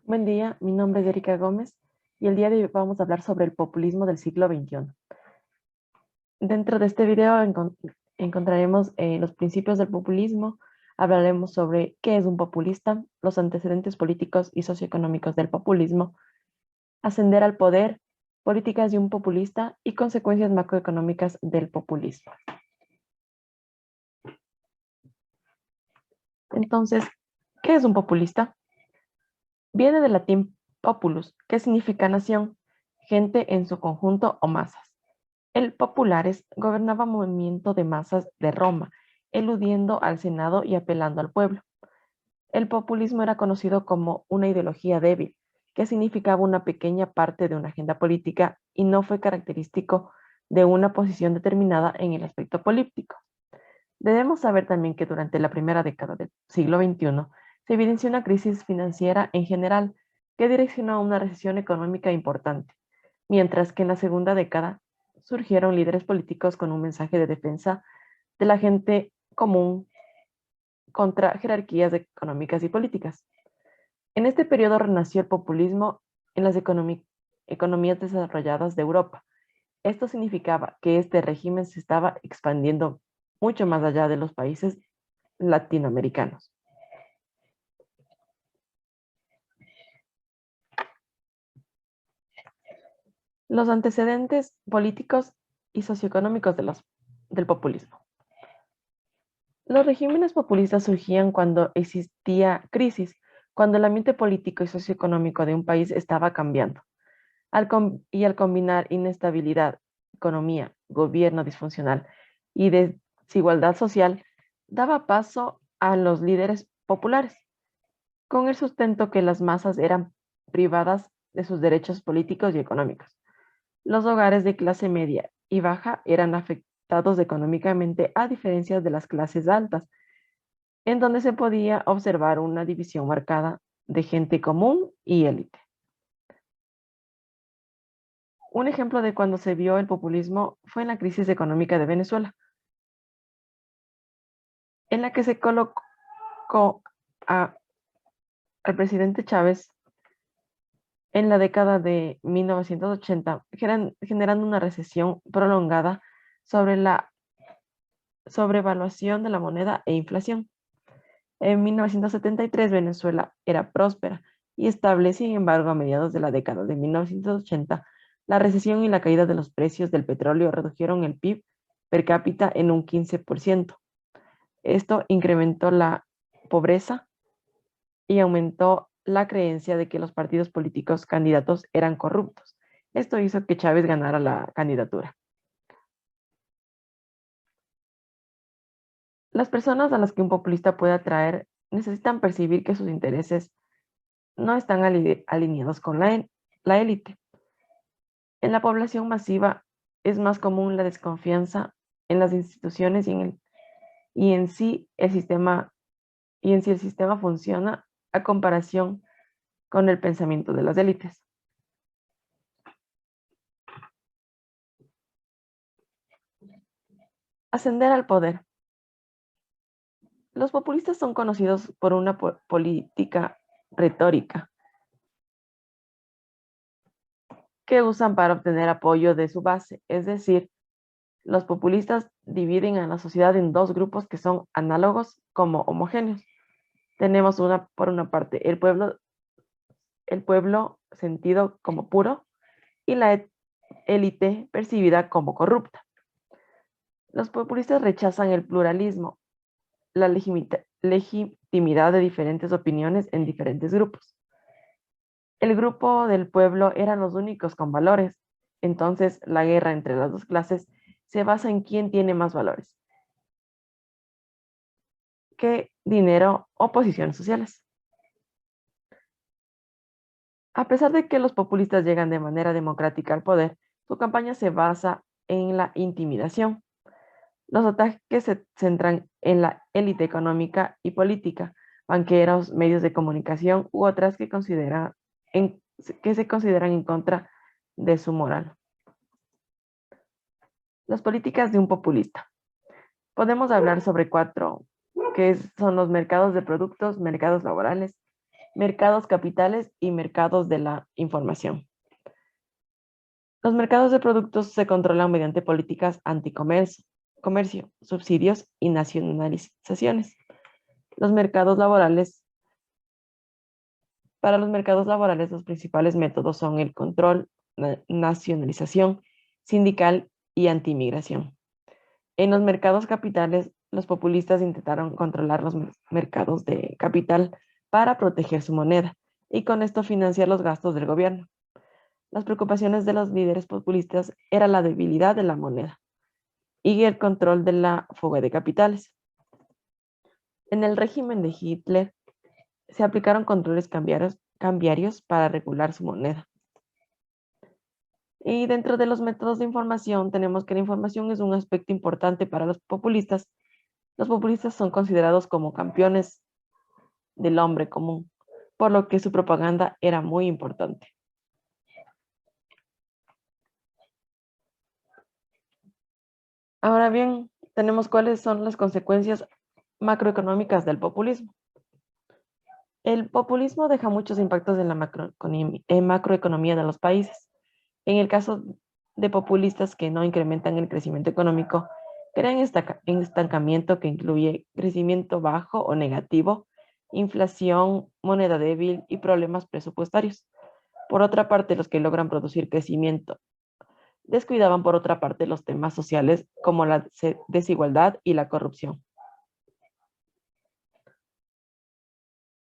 Buen día, mi nombre es Erika Gómez y el día de hoy vamos a hablar sobre el populismo del siglo XXI. Dentro de este video encontraremos los principios del populismo, hablaremos sobre qué es un populista, los antecedentes políticos y socioeconómicos del populismo, ascender al poder, políticas de un populista y consecuencias macroeconómicas del populismo. Entonces, ¿qué es un populista? Viene del latín populus, que significa nación, gente en su conjunto o masas. El populares gobernaba movimiento de masas de Roma, eludiendo al Senado y apelando al pueblo. El populismo era conocido como una ideología débil, que significaba una pequeña parte de una agenda política y no fue característico de una posición determinada en el aspecto político. Debemos saber también que durante la primera década del siglo XXI se evidenció una crisis financiera en general que direccionó a una recesión económica importante, mientras que en la segunda década surgieron líderes políticos con un mensaje de defensa de la gente común contra jerarquías económicas y políticas. En este periodo renació el populismo en las economías desarrolladas de Europa. Esto significaba que este régimen se estaba expandiendo mucho más allá de los países latinoamericanos. Los antecedentes políticos y socioeconómicos del populismo. Los regímenes populistas surgían cuando existía crisis, cuando el ambiente político y socioeconómico de un país estaba cambiando. Al combinar inestabilidad, economía, gobierno disfuncional y desigualdad social, daba paso a los líderes populares, con el sustento que las masas eran privadas de sus derechos políticos y económicos. Los hogares de clase media y baja eran afectados económicamente a diferencia de las clases altas, en donde se podía observar una división marcada de gente común y élite. Un ejemplo de cuando se vio el populismo fue en la crisis económica de Venezuela, en la que se colocó a- al presidente Chávez en la década de 1980, generando una recesión prolongada sobre la sobrevaluación de la moneda e inflación. En 1973 Venezuela era próspera y estable, sin embargo, a mediados de la década de 1980, la recesión y la caída de los precios del petróleo redujeron el PIB per cápita en un 15%. Esto incrementó la pobreza y aumentó la creencia de que los partidos políticos candidatos eran corruptos. Esto hizo que Chávez ganara la candidatura. Las personas a las que un populista puede atraer necesitan percibir que sus intereses no están alineados con la élite. En la población masiva es más común la desconfianza en las instituciones y en sí el sistema y en si el sistema funciona a comparación con el pensamiento de las élites. Ascender al poder. Los populistas son conocidos por una política retórica que usan para obtener apoyo de su base, es decir, los populistas dividen a la sociedad en dos grupos que son análogos como homogéneos. Tenemos por una parte el pueblo sentido como puro y la élite percibida como corrupta. Los populistas rechazan el pluralismo, la legitimidad de diferentes opiniones en diferentes grupos. El grupo del pueblo eran los únicos con valores, entonces la guerra entre las dos clases se basa en quién tiene más valores, qué dinero o posiciones sociales. A pesar de que los populistas llegan de manera democrática al poder, su campaña se basa en la intimidación. Los ataques se centran en la élite económica y política, banqueros, medios de comunicación u otras que se consideran en contra de su moral. Las políticas de un populista. Podemos hablar sobre cuatro, son los mercados de productos, mercados laborales, mercados capitales y mercados de la información. Los mercados de productos se controlan mediante políticas anticomercio, comercio, subsidios y nacionalizaciones. Los mercados laborales, para los mercados laborales, los principales métodos son el control, nacionalización, sindical y antimigración. En los mercados capitales, los populistas intentaron controlar los mercados de capital para proteger su moneda y con esto financiar los gastos del gobierno. Las preocupaciones de los líderes populistas era la debilidad de la moneda y el control de la fuga de capitales. En el régimen de Hitler se aplicaron controles cambiarios para regular su moneda. Y dentro de los métodos de información tenemos que la información es un aspecto importante para los populistas. Los populistas son considerados como campeones del hombre común, por lo que su propaganda era muy importante. Ahora bien, tenemos cuáles son las consecuencias macroeconómicas del populismo. El populismo deja muchos impactos en la macroeconomía de los países. En el caso de populistas que no incrementan el crecimiento económico, crean estancamiento que incluye crecimiento bajo o negativo, inflación, moneda débil y problemas presupuestarios. Por otra parte, los que logran producir crecimiento descuidaban por otra parte los temas sociales como la desigualdad y la corrupción.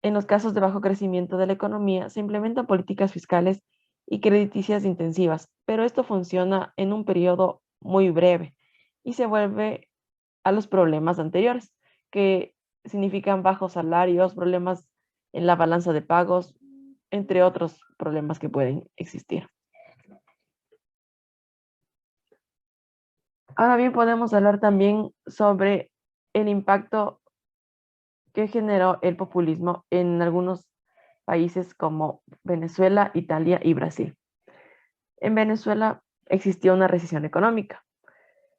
En los casos de bajo crecimiento de la economía, se implementan políticas fiscales y crediticias intensivas, pero esto funciona en un periodo muy breve y se vuelve a los problemas anteriores, que significan bajos salarios, problemas en la balanza de pagos, entre otros problemas que pueden existir. Ahora bien, podemos hablar también sobre el impacto que generó el populismo en algunos países como Venezuela, Italia y Brasil. En Venezuela existió una recesión económica.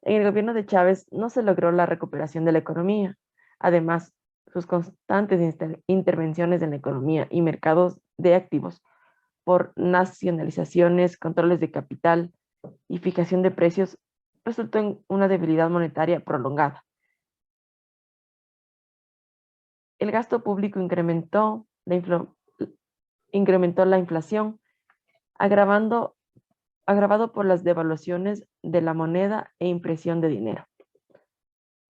En el gobierno de Chávez no se logró la recuperación de la economía. Además, sus constantes intervenciones en la economía y mercados de activos por nacionalizaciones, controles de capital y fijación de precios resultó en una debilidad monetaria prolongada. El gasto público incrementó la inflación, agravado por las devaluaciones de la moneda e impresión de dinero.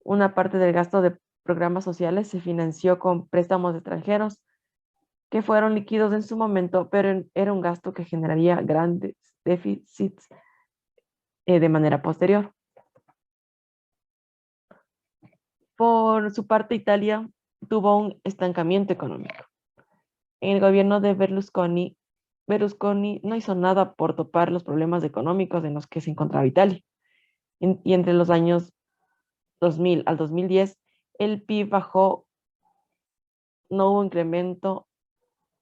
Una parte del gasto de programas sociales se financió con préstamos extranjeros que fueron líquidos en su momento, pero era un gasto que generaría grandes déficits de manera posterior. Por su parte, Italia tuvo un estancamiento económico. En el gobierno de Berlusconi no hizo nada por topar los problemas económicos en los que se encontraba Italia. Y entre los años 2000 al 2010, el PIB bajó, no hubo incremento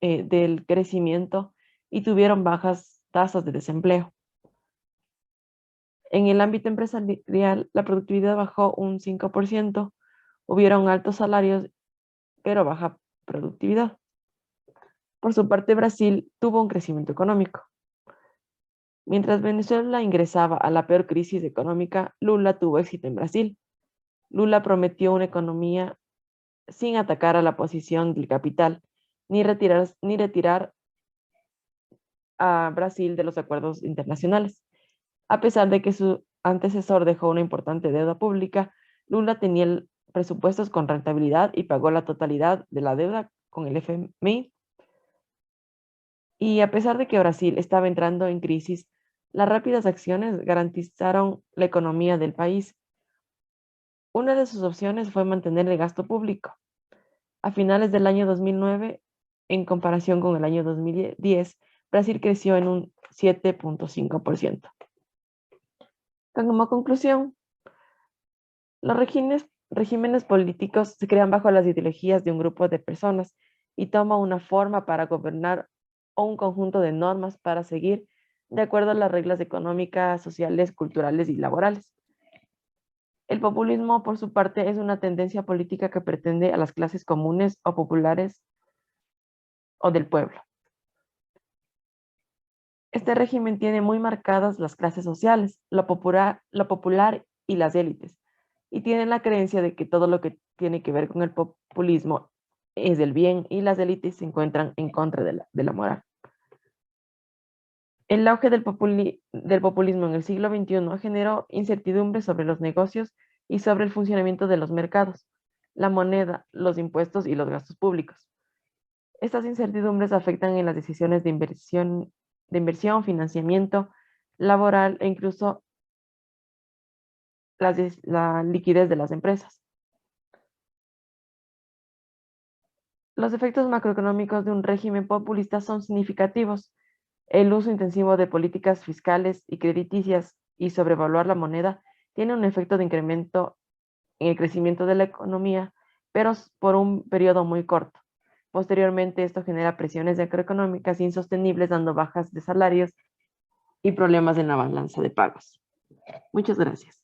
del crecimiento y tuvieron bajas tasas de desempleo. En el ámbito empresarial, la productividad bajó un 5%, hubieron altos salarios, pero baja productividad. Por su parte, Brasil tuvo un crecimiento económico. Mientras Venezuela ingresaba a la peor crisis económica, Lula tuvo éxito en Brasil. Lula prometió una economía sin atacar a la posición del capital, ni retirar a Brasil de los acuerdos internacionales. A pesar de que su antecesor dejó una importante deuda pública, Lula tenía presupuestos con rentabilidad y pagó la totalidad de la deuda con el FMI. Y a pesar de que Brasil estaba entrando en crisis, las rápidas acciones garantizaron la economía del país. Una de sus opciones fue mantener el gasto público. A finales del año 2009, en comparación con el año 2010, Brasil creció en un 7.5%. Como conclusión, los regímenes políticos se crean bajo las ideologías de un grupo de personas y toman una forma para gobernar o un conjunto de normas para seguir de acuerdo a las reglas económicas, sociales, culturales y laborales. El populismo, por su parte, es una tendencia política que pretende a las clases comunes o populares o del pueblo. Este régimen tiene muy marcadas las clases sociales, lo popular y las élites, y tienen la creencia de que todo lo que tiene que ver con el populismo es del bien y las élites se encuentran en contra de la moral. El auge del populismo en el siglo XXI generó incertidumbre sobre los negocios y sobre el funcionamiento de los mercados, la moneda, los impuestos y los gastos públicos. Estas incertidumbres afectan en las decisiones de inversión, financiamiento laboral e incluso la liquidez de las empresas. Los efectos macroeconómicos de un régimen populista son significativos. El uso intensivo de políticas fiscales y crediticias y sobrevaluar la moneda tiene un efecto de incremento en el crecimiento de la economía, pero por un periodo muy corto. Posteriormente, esto genera presiones macroeconómicas insostenibles, dando bajas de salarios y problemas en la balanza de pagos. Muchas gracias.